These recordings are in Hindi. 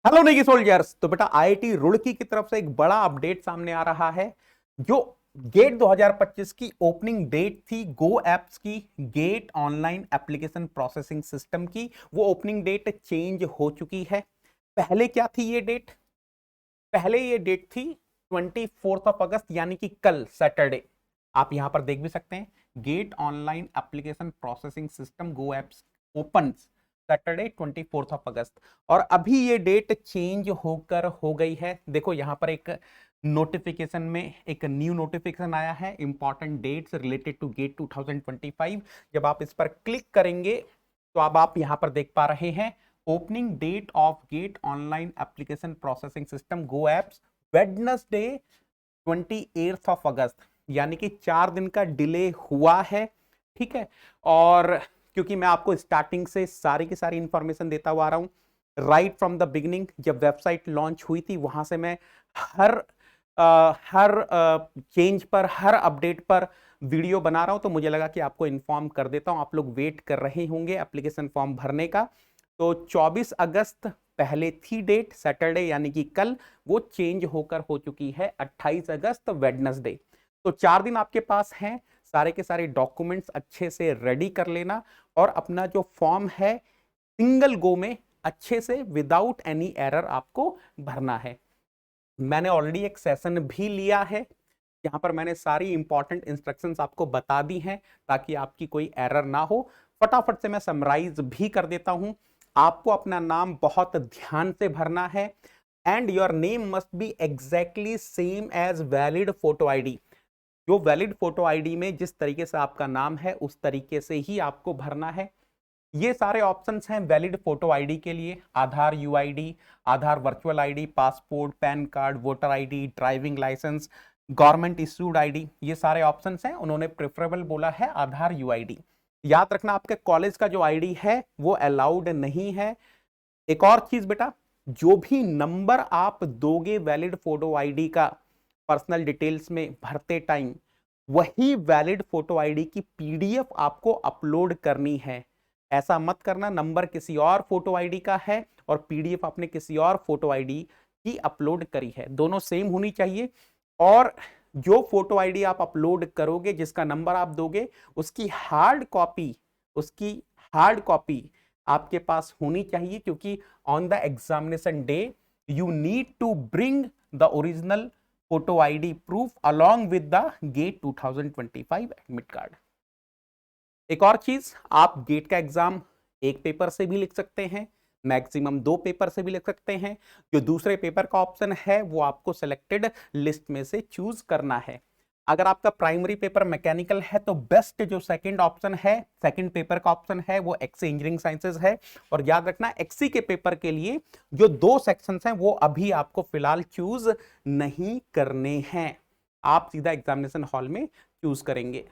हेलो निकी सोल्जर्स। तो बेटा आईआईटी रुड़की की तरफ से एक बड़ा अपडेट सामने आ रहा है। जो गेट 2025 की ओपनिंग डेट थी गो एप्स की, gate online application processing system की, वो ओपनिंग डेट चेंज हो चुकी है। पहले क्या थी ये डेट? पहले ये डेट थी 24 अगस्त, यानी कि कल सैटरडे। आप यहां पर देख भी सकते हैं, GATE online application processing system GOAPS open Saturday 24 अगस्त। और अभी ये डेट चेंज होकर हो गई है। देखो यहां पर एक नोटिफिकेशन में एक न्यू नोटिफिकेशन आया है, important dates related to GATE 2025। जब आप इस पर क्लिक करेंगे तो अब आप यहां पर देख पा रहे हैं, opening date of GATE online application processing system GOAPS Wednesday 28 August, यानी कि 4 दिन का डिले हुआ है। ठीक है। और क्योंकि मैं आपको स्टार्टिंग से सारी की सारी इंफॉर्मेशन देता हुआ आ रहा हूं, राइट फ्रॉम द बिगिनिंग, जब वेबसाइट लॉन्च हुई थी वहां से मैं हर हर चेंज पर, हर अपडेट पर वीडियो बना रहा हूं, तो मुझे लगा कि आपको इन्फॉर्म कर देता हूं। आप लोग वेट कर रहे होंगे एप्लीकेशन फॉर्म भरने का। तो 24 अगस्त पहले थी डेट सैटरडे, यानी कि कल, वो चेंज होकर हो चुकी है 28 अगस्त वेडनेसडे। तो 4 दिन आपके पास हैं, सारे के सारे डॉक्यूमेंट्स अच्छे से रेडी कर लेना और अपना जो फॉर्म है सिंगल गो में अच्छे से विदाउट एनी एरर आपको भरना है। मैंने ऑलरेडी एक सेशन भी लिया है, यहां पर मैंने सारी इंपॉर्टेंट इंस्ट्रक्शंस आपको बता दी हैं ताकि आपकी कोई एरर ना हो। फटाफट से मैं समराइज भी कर देता हूं। आपको अपना नाम बहुत ध्यान से भरना है and your name must be exactly same as valid photo ID. जो वैलिड फोटो आईडी में जिस तरीके से आपका नाम है उस तरीके से ही आपको भरना है। ये सारे ऑप्शंस हैं वैलिड फोटो आईडी के लिए, Aadhaar UID, Aadhaar virtual ID, passport, PAN card, voter ID, driving licence, government issued ID, ये सारे ऑप्शंस हैं। उन्होंने प्रेफरेबल बोला है आधार यूआईडी। याद रखना आपके कॉलेज का जो आईडी है वो अलाउड नहीं है। एक और चीज बेटा, जो भी नंबर आप दोगे वैलिड फोटो आईडी का पर्सनल डिटेल्स में भरते टाइम, वही वैलिड फोटो आईडी की पीडीएफ आपको अपलोड करनी है। ऐसा मत करना नंबर किसी और फोटो आईडी का है और पीडीएफ आपने किसी और फोटो आईडी की अपलोड करी है, दोनों सेम होनी चाहिए। और जो फोटो आईडी आप अपलोड करोगे, जिसका नंबर आप दोगे, उसकी हार्ड कॉपी, उसकी हार्ड कॉपी आपके पास होनी चाहिए, क्योंकि on the examination day you need to bring the original photo ID proof along with the GATE 2025 admit card. एक और चीज, आप गेट का एग्जाम एक पेपर से भी लिख सकते हैं, मैक्सिमम 2 पेपर से भी लिख सकते हैं। जो दूसरे पेपर का ऑप्शन है वो आपको सिलेक्टेड लिस्ट में से चूज करना है। अगर आपका प्राइमरी पेपर मैकेनिकल है तो बेस्ट जो सेकंड ऑप्शन है, सेकंड पेपर का ऑप्शन है, वो एक्सी इंजीनियरिंग साइंसेज है। और याद रखना एक्सी के पेपर के लिए जो 2 सेक्शंस हैं वो अभी आपको फिलहाल चूज नहीं करने हैं, आप सीधा एग्जामिनेशन हॉल में चूज करेंगे।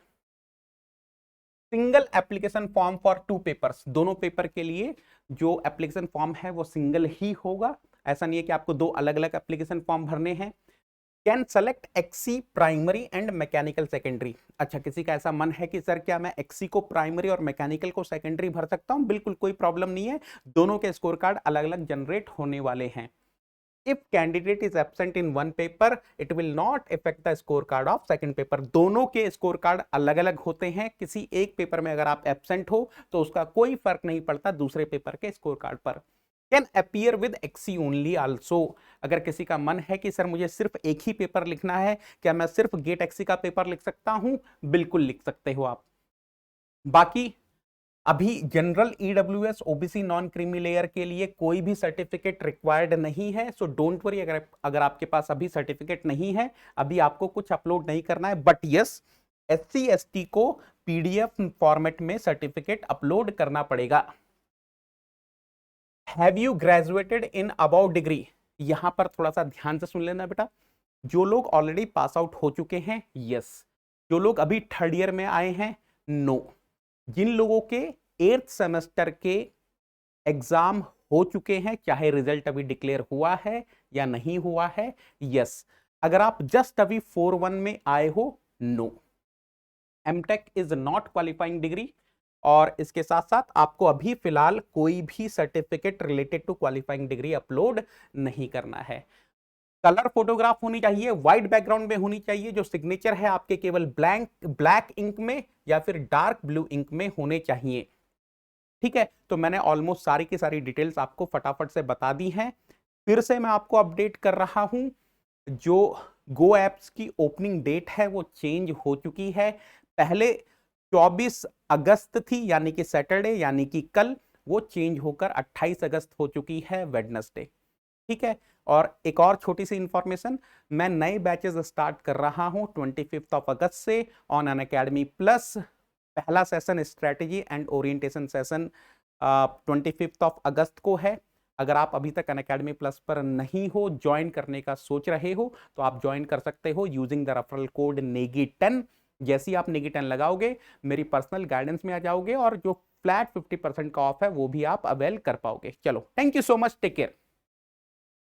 Single application form for 2 papers, दोनों पेपर के लिए जो एप्लीकेशन फॉर्म है वो सिंगल ही होगा। ऐसा नहीं है कि आपको 2 अलग-अलग एप्लीकेशन फॉर्म भरने हैं। Can select XE primary and mechanical secondary. अच्छा, किसी का ऐसा मन है कि सर क्या मैं एक्सी को प्राइमरी और मैकेनिकल को सेकेंडरी भर सकता हूं? बिल्कुल कोई प्रॉब्लम नहीं है, दोनों के स्कोर कार्ड अलग अलग जनरेट होने वाले हैं। If candidate is absent in one paper, it will not affect the score card of second paper। दोनों के स्कोर कार्ड अलग अलग होते हैं, किसी एक पेपर में अगर आप एब्सेंट हो तो उसका कोई फर्क नहीं पड़ता दूसरे पेपर के स्कोर कार्ड पर। Can appear with XE only also. अगर किसी का मन है कि सर मुझे सिर्फ एक ही पेपर लिखना है, क्या मैं सिर्फ गेट एक्सी का पेपर लिख सकता हूं? बिल्कुल लिख सकते हो आप। बाकी अभी general EWS OBC non creamy layer के लिए कोई भी सर्टिफिकेट रिक्वायर्ड नहीं है, सो डोंट वरी। अगर आपके पास अभी सर्टिफिकेट नहीं है, अभी आपको कुछ अपलोड नहीं करना है। बट यस, एससी एसटी को पीडीएफ फॉर्मेट में सर्टिफिकेट अपलोड करना पड़ेगा। Have you graduated in about degree, यहां पर थोड़ा सा ध्यान से सुन लेना बेटा। जो लोग ऑलरेडी पास आउट हो चुके हैं, यस। जो लोग अभी थर्ड ईयर में आए हैं, नो। जिन लोगों के 8th सेमेस्टर के एग्जाम हो चुके हैं, चाहे रिजल्ट अभी डिक्लेयर हुआ है या नहीं हुआ है, यस। अगर आप जस्ट अभी 4-1 में आए हो, no. MTech is not qualifying degree. और इसके साथ साथ आपको अभी फिलहाल कोई भी certificate related to qualifying degree upload नहीं करना है। कलर फोटोग्राफ होनी चाहिए, व्हाइट बैकग्राउंड में होनी चाहिए, जो सिग्नेचर है आपके केवल ब्लैक इंक में या फिर डार्क ब्लू इंक में होने चाहिए। ठीक है, तो मैंने ऑलमोस्ट सारी की सारी डिटेल्स आपको फटाफट से बता दी हैं। फिर से मैं आपको अपडेट कर रहा हूं, जो गो एप्स की ओपनिंग डेट है वो चेंज हो चुकी है। पहले 24 अगस्त थी, यानी कि सैटरडे, यानी कि कल, वो चेंज होकर 28 अगस्त हो चुकी है, वेडनेसडे। ठीक है, और एक और छोटी सी इंफॉर्मेशन, मैं नए बैचेस स्टार्ट कर रहा हूं 25 अगस्त से ऑन अनअकैडमी प्लस। पहला session strategy and orientation session 25 अगस्त को है। अगर आप अभी तक अनअकैडमी प्लस पर नहीं हो, ज्वाइन करने का सोच रहे हो, तो आप ज्वाइन कर सकते हो यूजिंग द रेफरल कोड नेगी10। जैसे ही आप नेगी10 लगाओगे, मेरी पर्सनल गाइडेंस में आ जाओगे और जो फ्लैट 50% का ऑफ है वो भी आप अवेल कर पाओगे। चलो, thank you so much, take care.